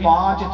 5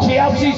86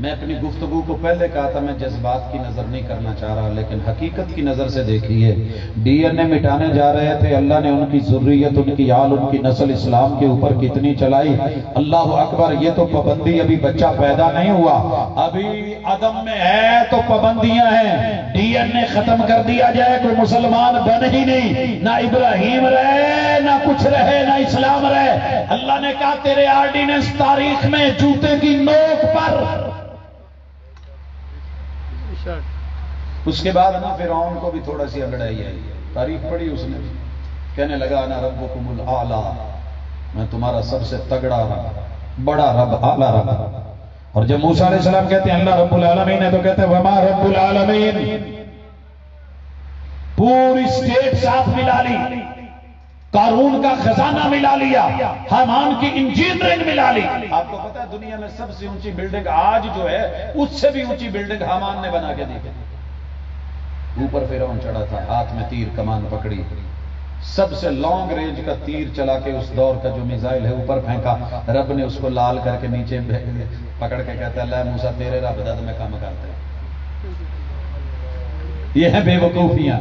میں اپنی گفتگو کو پہلے کہا تھا میں جذبات کی نظر نہیں کرنا چاہ رہا، لیکن حقیقت کی نظر سے دیکھیے، ڈی این اے مٹانے جا رہے تھے، اللہ نے ان کی ذریت، ان کی آل، ان کی نسل اسلام کے اوپر کتنی چلائی. اللہ اکبر. یہ تو پابندی، ابھی بچہ پیدا نہیں ہوا، ابھی عدم میں ہے تو پابندیاں ہیں. ڈی این اے ختم کر دیا جائے، کوئی مسلمان بن ہی نہیں، نہ ابراہیم رہے نہ کچھ رہے نہ اسلام رہے. اللہ نے کہا تیرے آرڈیننس تاریخ میں جوتے کی نوک پر. اس کے بعد نا فرعون کو بھی تھوڑا سی انگڑائی آئی، تعریف پڑھی اس نے، کہنے لگا انا ربکم الاعلی، میں تمہارا سب سے تگڑا رب، بڑا رب، اعلی رب. اور جب موسیٰ علیہ السلام کہتے ہیں اللہ رب العالمین ہے تو کہتے ہیں وما رب العالمین. پوری اسٹیٹ ساتھ ملا لی، قارون کا خزانہ ملا لیا، حامان کی انجینئرنگ ملا لی. آپ کو پتا ہے دنیا میں سب سے اونچی بلڈنگ آج جو ہے اس سے بھی اونچی بلڈنگ حامان نے بنا کے دی. اوپر فرعون چڑھا تھا، ہاتھ میں تیر کمان پکڑی، سب سے لانگ رینج کا تیر چلا کے اس دور کا جو میزائل ہے اوپر پھینکا. رب نے اس کو لال کر کے نیچے پکڑ کے کہتا ہے اللہ موسیٰ تیرے رب دد میں کام کرتے. یہ ہے بے وقوفیاں.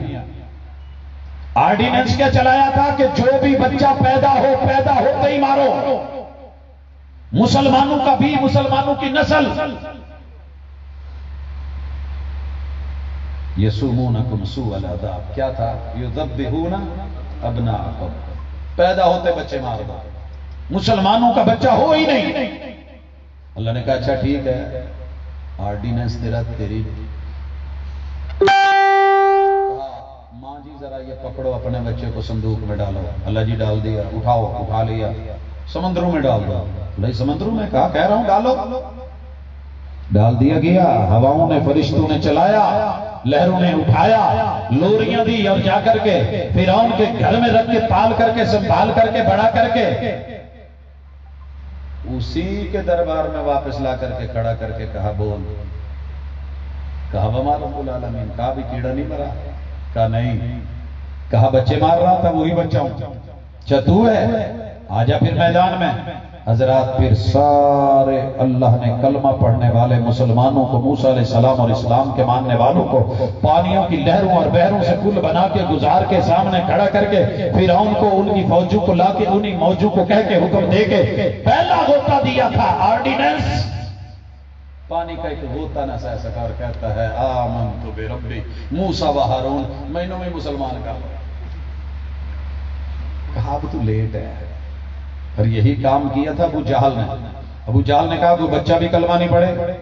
آرڈیننس کیا چلایا تھا کہ جو بھی بچہ پیدا ہوتے ہی مارو. مسلمانوں کا بھی، مسلمانوں کی نسل. یسومونکم سوء العذاب. کیا تھا؟ یذبحون ابناءکم. پیدا ہوتے بچے مار دو. مسلمانوں کا بچہ ہو ہی نہیں. اللہ نے کہا اچھا ٹھیک ہے، آرڈیننس تیرا تیری. ماں جی ذرا یہ پکڑو اپنے بچے کو صندوق میں ڈالو. اللہ جی ڈال دیا. اٹھاؤ، اٹھا لیا، سمندروں میں ڈال دو. نہیں سمندروں میں کہا کہہ رہا ہوں ڈالو. ڈال دیا گیا. ہواؤں نے، فرشتوں نے چلایا، لہروں نے اٹھایا، لوریاں دی اور جا کر کے فرعون کے گھر میں رکھ کے پال کر کے سنبھال کر کے بڑا کر کے اسی کے دربار میں واپس لا کر کے کھڑا کر کے کہا بول. کہا وما رب العالمین. کہا بھی کیڑا نہیں مرا؟ کہا نہیں. کہا بچے مار رہا تھا وہی بچہ ہوں. تو ہے آجا پھر میدان میں. حضرات پھر سارے اللہ نے کلمہ پڑھنے والے مسلمانوں کو، موسیٰ علیہ السلام اور اسلام کے ماننے والوں کو پانیوں کی لہروں اور بحروں سے پل بنا کے گزار کے سامنے کھڑا کر کے فرعون کو ان کی فوجوں کو لا کے انہی موجوں کو کہہ کے حکم دے کے پہلا غوطہ دیا تھا. آرڈیننس پانی کا ایک غوطہ نہ سہ سکا اور کہتا ہے آمنت بربی موسیٰ و ہارون. مہینوں میں مسلمان کا. کہا اب تو لیٹ ہے. اور یہی کام کیا تھا ابو جہل نے. ابو جہل نے کہا کوئی بچہ بھی کلمہ نہیں پڑھے،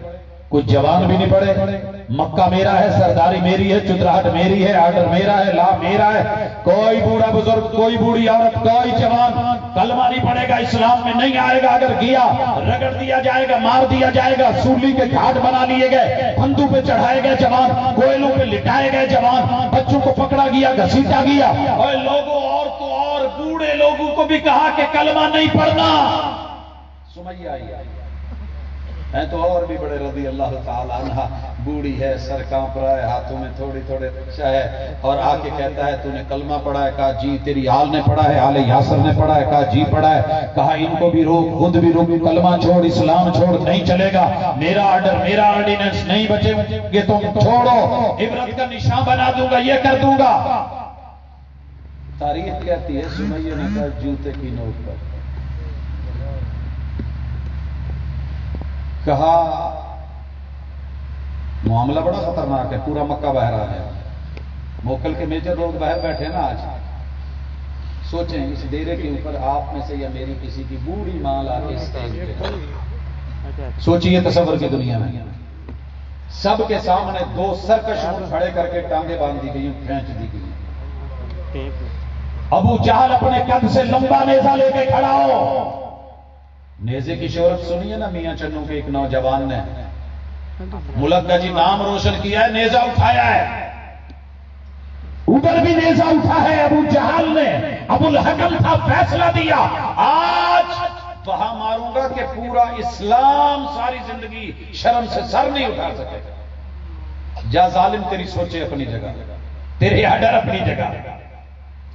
کوئی جوان بھی نہیں پڑھے. مکہ میرا ہے، سرداری میری ہے، چتراہٹ میری ہے، آرڈر میرا ہے، لا میرا ہے. کوئی بوڑھا بزرگ، کوئی بوڑھی عورت، کوئی جوان کلمہ نہیں پڑھے گا، اسلام میں نہیں آئے گا. اگر گیا رگڑ دیا جائے گا، مار دیا جائے گا. سولی کے گھاٹ بنا لیے گئے، پھندوں پہ چڑھائے گئے جوان، کوئلوں پہ لٹائے گئے جوان، بچوں کو پکڑا گیا، گھسیٹا گیا. اور لوگوں اور تو اور بوڑھے لوگوں کو بھی کہا کہ کلمہ نہیں پڑھنا. سمجھ آئی ہے تو اور بھی بڑے رضی اللہ تعالی عنہ. بوڑھی ہے، سر کانپ رہا ہے، ہاتھوں میں تھوڑی ہے، اور آ کے کہتا ہے تو نے کلمہ پڑھا ہے؟ کہا جی. تیری آل نے پڑھا ہے؟ آل یاسر نے پڑھا ہے؟ کہا جی پڑھا ہے. کہا ان کو بھی روک، خود بھی روک، کلمہ چھوڑ، اسلام چھوڑ. نہیں چلے گا، میرا آرڈر، میرا آرڈیننس نہیں بچے گے تم چھوڑو. عبرت کا نشان بنا دوں گا، یہ کر دوں گا. تاریخ کہتی ہے سمیہ نے کہا جوتے کی نوک پر. کہا معاملہ بڑا خطرناک ہے، پورا مکہ باہر آ گیا. موکل کے میجر لوگ باہر بیٹھے نا آج. سوچیں اس ڈیرے کے اوپر آپ میں سے یا میری کسی کی بوڑھی ماں لا کے اسٹیج پہ. سوچیے تصور کی دنیا میں سب کے سامنے دو سرکش کھڑے کر کے ٹانگیں باندھ دی گئی، کھینچ دی گئی. ابو جہل اپنے قد سے لمبا نیزہ لے کے کھڑا ہو. نیزے کی شہرت سنیے نا میاں چنو کے ایک نوجوان نے. ملک کا جی نام روشن کیا ہے، نیزہ اٹھایا ہے. اوپر بھی نیزہ اٹھا ہے ابو جہل نے. ابو الحکم تھا، فیصلہ دیا آج وہاں ماروں گا کہ پورا اسلام ساری زندگی شرم سے سر نہیں اٹھا سکے. جا ظالم تیری سوچے اپنی جگہ، تیرے آرڈر اپنی جگہ.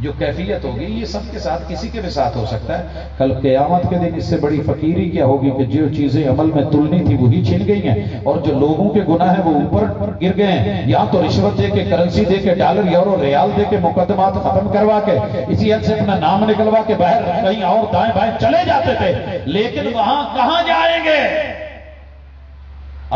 جو کیفیت ہوگی یہ سب کے ساتھ کسی کے بھی ساتھ ہو سکتا ہے. کل قیامت کے دن اس سے بڑی فقیری کیا ہوگی کہ جو چیزیں عمل میں تلنی تھی وہی چھن گئی ہیں، اور جو لوگوں کے گناہ ہیں وہ اوپر گر گئے ہیں. یا تو رشوت دے کے، کرنسی دے کے، ڈالر یورو ریال دے کے مقدمات ختم کروا کے اسی حد سے اپنا نام نکلوا کے باہر کہیں اور دائیں بائیں چلے جاتے تھے، لیکن وہاں کہاں جائیں گے؟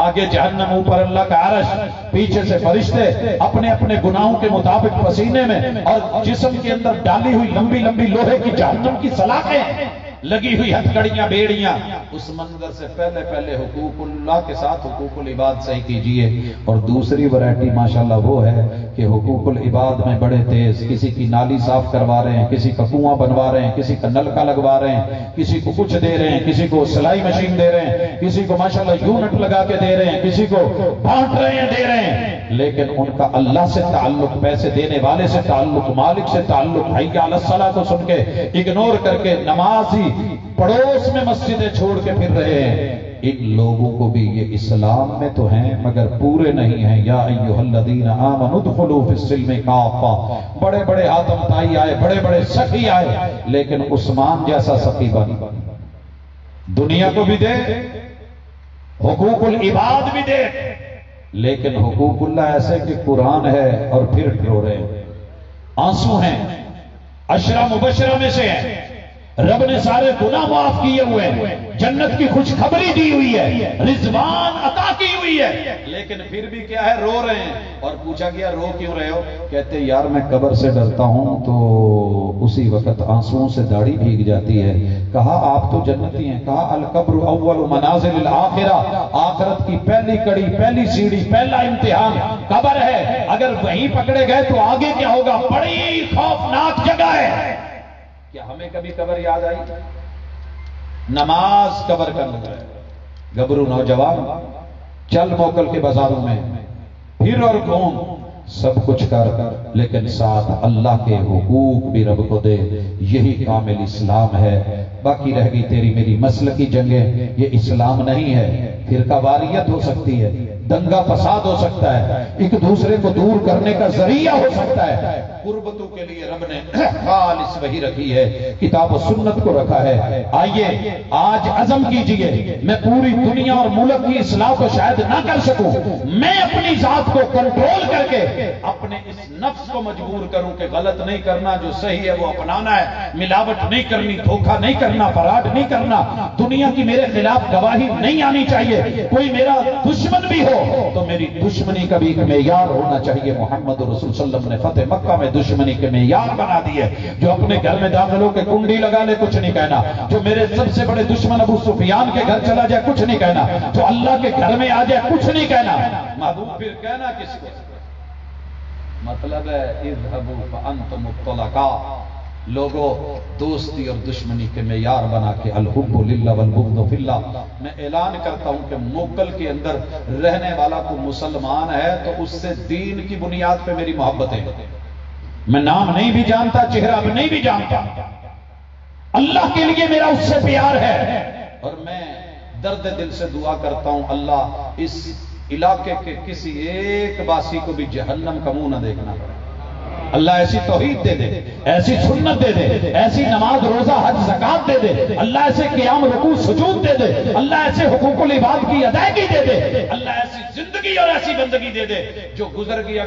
آگے جہنم، اوپر اللہ کا عرش، پیچھے سے فرشتے اپنے اپنے گناہوں کے مطابق پسینے میں، اور جسم کے اندر ڈالی ہوئی لمبی لمبی لوہے کی جہنم کی سلاخیں، لگی ہوئی ہتھکڑیاں، بیڑیاں. اس منظر سے پہلے حقوق اللہ کے ساتھ حقوق العباد صحیح کیجئے. اور دوسری ورائٹی ماشاءاللہ وہ ہے کہ حقوق العباد میں بڑے تیز، کسی کی نالی صاف کروا رہے ہیں، کسی کا کنواں بنوا رہے ہیں، کسی کا نلکا لگوا رہے ہیں، کسی کو کچھ دے رہے ہیں، کسی کو سلائی مشین دے رہے ہیں، کسی کو ماشاءاللہ یونٹ لگا کے دے رہے ہیں، کسی کو بانٹ رہے ہیں، دے رہے ہیں. لیکن ان کا اللہ سے تعلق، پیسے دینے والے سے تعلق، مالک سے تعلق، حی علی الصلاۃ کو سن کے اگنور کر کے نمازی پڑوس میں مسجدیں چھوڑ کے پھر رہے ہیں. ان لوگوں کو بھی یہ اسلام میں تو ہیں مگر پورے نہیں ہیں. یا ایھا الذین آمنوا ادخلوا فی السلم کافہ. بڑے بڑے آدم تائی آئے، بڑے بڑے سخی آئے، لیکن عثمان جیسا سخی بن دنیا کو بھی دے، حقوق العباد بھی دے، لیکن حقوق اللہ ایسے کہ قرآن ہے اور پھر ڈرو رہے ہیں، آنسو ہیں. عشرہ مبشرہ میں سے ہیں، رب نے سارے گناہ معاف کیے ہوئے ہیں، جنت کی خوشخبری دی ہوئی ہے، رضوان عطا کی ہوئی ہے، لیکن پھر بھی کیا ہے؟ رو رہے ہیں. اور پوچھا گیا رو کیوں رہے ہو؟ کہتے یار میں قبر سے ڈرتا ہوں تو اسی وقت آنسوؤں سے داڑھی بھیگ جاتی ہے. کہا آپ تو جنتی ہیں. کہا القبر اول منازل الآخرہ. آخرت کی پہلی کڑی، پہلی سیڑھی، پہلا امتحان قبر ہے. اگر وہیں پکڑے گئے تو آگے کیا ہوگا؟ بڑی خوفناک جگہ ہے. کیا ہمیں کبھی قبر یاد آئی؟ نماز قبر کا نظر ہے. گبرو نوجوان چل موکل کے بازاروں میں پھر اور گھوم، سب کچھ کر، لیکن ساتھ اللہ کے حقوق بھی رب کو دے. یہی کامل اسلام ہے. باقی رہ گئی تیری میری مسلکی جنگیں، یہ اسلام نہیں ہے. فرقہ واریت ہو سکتی ہے، دنگا فساد ہو سکتا ہے، ایک دوسرے کو دور کرنے کا ذریعہ ہو سکتا ہے. قربتوں کے لیے رب نے خالص وہی رکھی ہے، کتاب و سنت کو رکھا ہے. آئیے آج عزم کیجئے، میں پوری دنیا اور ملک کی اصلاح کو شاید نہ کر سکوں، میں اپنی ذات کو کنٹرول کر کے اپنے اس نفس کو مجبور کروں کہ غلط نہیں کرنا، جو صحیح ہے وہ اپنانا ہے، ملاوٹ نہیں کرنی، دھوکہ نہیں کرنا، فراڈ نہیں کرنا، دنیا کی میرے خلاف گواہی نہیں آنی چاہیے. کوئی میرا دشمن بھی ہو تو میری دشمنی کا بھی ایک معیار ہونا چاہیے. محمد رسول صلی اللہ علیہ وسلم نے فتح مکہ میں دشمنی کے معیار بنا دیے. جو اپنے گھر میں داخل ہو کے کنڈی لگا لے کچھ نہیں کہنا، جو میرے سب سے بڑے دشمن ابو سفیان کے گھر چلا جائے کچھ نہیں کہنا، جو اللہ کے گھر میں آ جائے کچھ نہیں کہنا. محبوب پھر کہنا کس کو؟ مطلب ہے اذهبوا فانتم الطلقاء. لوگوں دوستی اور دشمنی کے معیار بنا کے الحب للہ والبغض فی اللہ. میں اعلان کرتا ہوں کہ موکل کے اندر رہنے والا کو مسلمان ہے تو اس سے دین کی بنیاد پہ میری محبت ہے. میں نام نہیں بھی جانتا، چہرہ بھی نہیں بھی جانتا، اللہ کے لیے میرا اس سے پیار ہے. اور میں درد دل سے دعا کرتا ہوں اللہ اس علاقے کے کسی ایک باسی کو بھی جہنم کا منہ نہ دیکھنا پڑے. اللہ ایسی توحید دے دے، ایسی سنت دے دے، ایسی نماز روزہ حج زکات دے دے، اللہ ایسے قیام رکوع سجود دے دے، اللہ ایسے حقوق العباد کی ادائیگی دے دے، اللہ ایسی زندگی اور ایسی بندگی دے دے. جو گزر گیا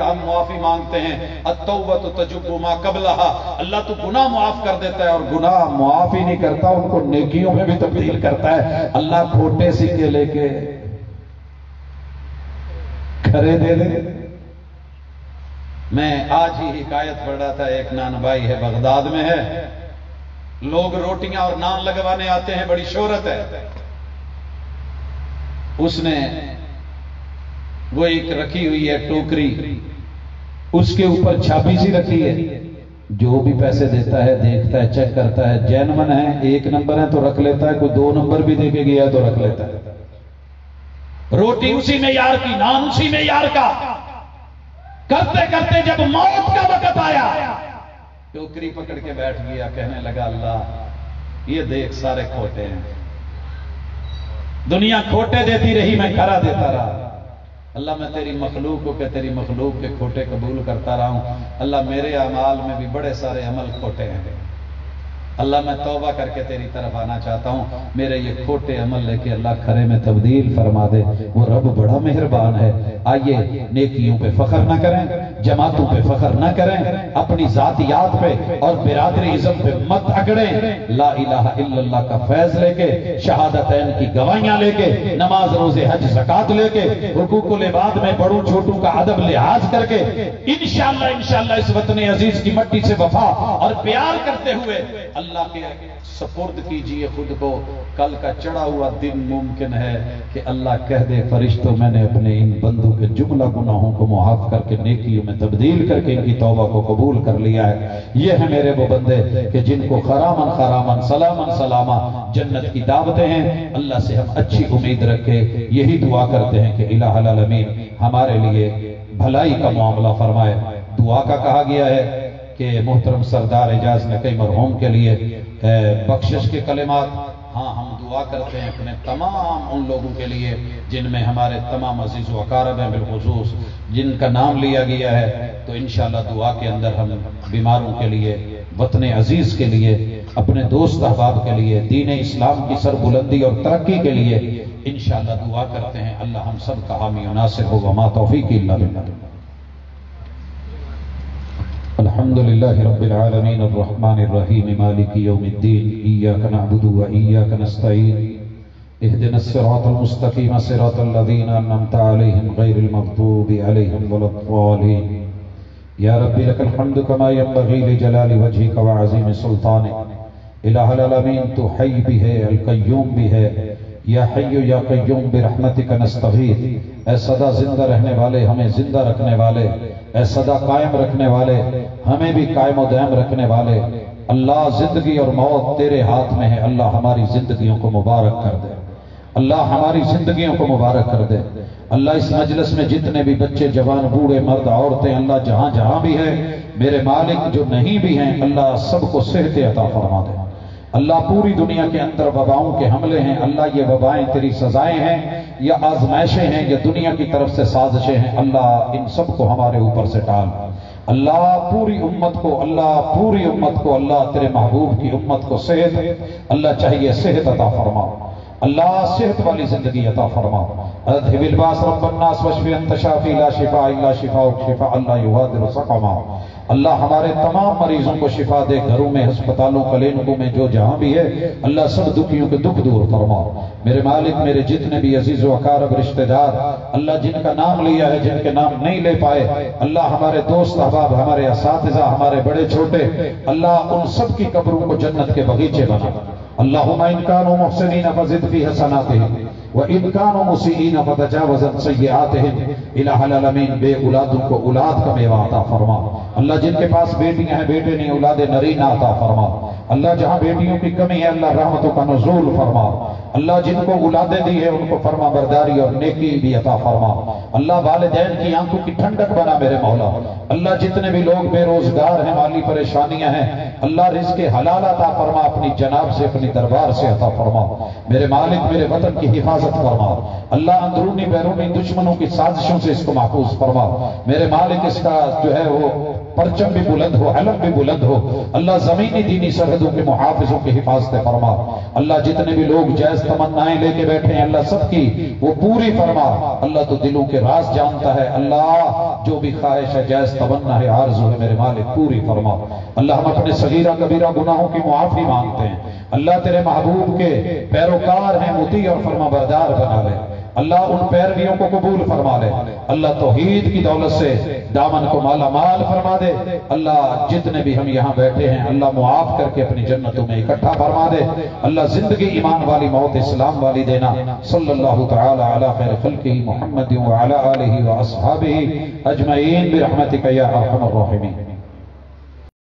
ہم معافی مانگتے ہیں. التوبۃ تجب ما قبلها. اللہ تو گناہ معاف کر دیتا ہے، اور گناہ معاف ہی نہیں کرتا، ان کو نیکیوں میں بھی تبدیل کرتا ہے. اللہ کھوٹے سکے لے کے کھرے دے دے. میں آج ہی حکایت پڑھ رہا تھا، ایک نان بھائی ہے بغداد میں ہے، لوگ روٹیاں اور نان لگوانے آتے ہیں، بڑی شہرت ہے. اس نے وہ ایک رکھی ہوئی ہے ٹوکری، اس کے اوپر چھاپی سی رکھی ہے. جو بھی پیسے دیتا ہے دیکھتا ہے، چیک کرتا ہے، جینمن ہے، 1 نمبر ہے تو رکھ لیتا ہے، کوئی 2 نمبر بھی دے کے گیا تو رکھ لیتا ہے. روٹی اسی معیار کی، نان اسی معیار کا. کرتے کرتے جب موت کا وقت آیا، ٹوکری پکڑ کے بیٹھ گیا، کہنے لگا اللہ یہ دیکھ سارے کھوٹے ہیں، دنیا کھوٹے دیتی رہی، میں کھرا دیتا رہا. اللہ میں تیری مخلوق کے کھوٹے قبول کرتا رہا ہوں۔ اللہ میرے اعمال میں بھی بڑے سارے عمل کھوٹے ہیں، اللہ میں توبہ کر کے تیری طرف آنا چاہتا ہوں، میرے یہ کھوٹے عمل لے کے اللہ کھرے میں تبدیل فرما دے۔ وہ رب بڑا مہربان ہے۔ آئیے نیکیوں پہ فخر نہ کریں، جماعتوں پہ فخر نہ کریں، اپنی ذاتیات پہ اور برادری ازم پہ مت اکڑیں، لا الہ الا اللہ کا فیض لے کے، شہادتین کی گواہیاں لے کے، نماز روزے حج زکات لے کے، حقوق العباد میں بڑوں چھوٹوں کا ادب لحاظ کر کے، انشاءاللہ اس وطن عزیز کی مٹی سے وفا اور پیار کرتے ہوئے اللہ کے سپرد کیجئے خود کو۔ کل کا چڑھا ہوا دن ممکن ہے کہ اللہ کہہ دے فرشتوں میں نے اپنے ان بندوں کے جملہ گناہوں کو معاف کر کے نیکیوں میں تبدیل کر کے ان کی توبہ کو قبول کر لیا ہے۔ یہ ہیں میرے وہ بندے کہ جن کو خرامن خرامن سلامن سلامہ جنت کی دعوتیں ہیں۔ اللہ سے ہم اچھی امید رکھے، یہی دعا کرتے ہیں کہ الہ العالمین ہمارے لیے بھلائی کا معاملہ فرمائے۔ دعا کا کہا گیا ہے کہ محترم سردار اعجاز نے کئی مرحوم کے لیے بخشش کے کلمات، ہاں ہم دعا کرتے ہیں اپنے تمام ان لوگوں کے لیے جن میں ہمارے تمام عزیز و اقارب ہیں، بالخصوص جن کا نام لیا گیا ہے، تو انشاءاللہ دعا کے اندر ہم بیماروں کے لیے، وطن عزیز کے لیے، اپنے دوست احباب کے لیے، دین اسلام کی سربلندی اور ترقی کے لیے انشاءاللہ دعا کرتے ہیں۔ اللہ ہم سب کا حامی و ناصر ہو، وما توفیقی الا باللہ۔ الحمد لله رب العالمين الرحمن الرحيم مالك يوم الدين إياك نعبد وإياك نستعين اهدنا الصراط المستقيم صراط الذين أنعمت عليهم غير المغضوب عليهم ولا الضالين يا رب لك الحمد كما ينبغي لجلال وجهك وعظيم سلطانك الہ العالمین تو حی بھی ہے، القیوم بھی ہے، یا حی یا قیوم برحمتک نستغیث، اے سدا زندہ رہنے والے، ہمیں زندہ رکھنے والے، اے سدا قائم رکھنے والے، ہمیں بھی قائم و دائم رکھنے والے، اللہ زندگی اور موت تیرے ہاتھ میں ہے، اللہ ہماری زندگیوں کو مبارک کر دے، اللہ ہماری زندگیوں کو مبارک کر دے۔ اللہ اس مجلس میں جتنے بھی بچے، جوان، بوڑھے، مرد، عورتیں، اللہ جہاں جہاں بھی ہے، میرے مالک جو نہیں بھی ہیں، اللہ سب کو صحت عطا فرما دے۔ اللہ پوری دنیا کے اندر وباؤں کے حملے ہیں، اللہ یہ وبائیں تیری سزائیں ہیں یا آزمائشیں ہیں یا دنیا کی طرف سے سازشیں ہیں، اللہ ان سب کو ہمارے اوپر سے ٹال۔ اللہ پوری امت کو، اللہ تیرے محبوب کی امت کو صحت، اللہ چاہیے صحت عطا فرما، اللہ صحت والی زندگی عطا فرما۔ اذهب الباس رب الناس واشف انت شافی لا شفاء الا شفاءک شفاء لا یغادر سقما۔ اللہ ہمارے تمام مریضوں کو شفا دے، گھروں میں، ہسپتالوں، کلینکوں میں، جو جہاں بھی ہے، اللہ سب دکھیوں کے دکھ دور فرما۔ میرے مالک، میرے جتنے بھی عزیز و اقارب رشتہ دار، اللہ جن کا نام لیا ہے، جن کے نام نہیں لے پائے، اللہ ہمارے دوست احباب، ہمارے اساتذہ، ہمارے بڑے چھوٹے، اللہ ان سب کی قبروں کو جنت کے باغیچے بنا۔ اللہم ان کانوا محسنین فزد فی حسناتہم وَإِن كَانُوا مُسِيئِينَ فَتَجَاوَزْ عَن سَيِّئَاتِهِمْ الہ العالمین بے اولادوں کو اولاد کا میوہ عطا فرما۔ اللہ جن کے پاس بیٹیاں ہیں، بیٹے نہیں، اولاد نرینہ عطا فرما۔ اللہ جہاں بیٹیوں کی کمی ہے، اللہ رحمتوں کا نزول فرما۔ اللہ جن کو اولادیں دی ہے، ان کو فرما برداری اور نیکی بھی عطا فرما۔ اللہ والدین کی آنکھوں کی ٹھنڈک بنا میرے مولا۔ اللہ جتنے بھی لوگ بے روزگار ہیں، مالی پریشانیاں ہیں، اللہ رزق حلال عطا فرما، اپنی جناب سے، اپنی دربار سے عطا فرما۔ میرے مالک، میرے وطن کی حفاظت فرما۔ اللہ اندرونی بیرونی دشمنوں کی سازشوں سے اس کو محفوظ فرما۔ میرے مالک، اس کا جو ہے وہ پرچم بھی بلند ہو، علم بھی بلند ہو۔ اللہ زمینی دینی سرحدوں کے محافظوں کی حفاظت فرما۔ اللہ جتنے بھی لوگ جائز تمنائیں لے کے بیٹھے ہیں، اللہ سب کی وہ پوری فرما۔ اللہ تو دلوں کے راز جانتا ہے، اللہ جو بھی خواہش ہے، جائز تمنا ہے، آرزو ہے، میرے مالک پوری فرما۔ اللہ ہم اپنے صغیرہ کبیرہ گناہوں کی معافی مانگتے ہیں۔ اللہ تیرے محبوب کے پیروکار ہیں، مطیع اور فرما بردار بنا لے۔ اللہ ان پیرویوں کو قبول فرما لے۔ اللہ توحید کی دولت سے دامن کو مالا مال فرما دے۔ اللہ جتنے بھی ہم یہاں بیٹھے ہیں، اللہ معاف کر کے اپنی جنتوں میں اکٹھا فرما دے۔ اللہ زندگی ایمان والی، موت اسلام والی دینا۔ صلی اللہ تعالی علی خیر خلقہ محمد وعلی آلہ واصحابہ اجمعین برحمتک یا ارحم الراحمین۔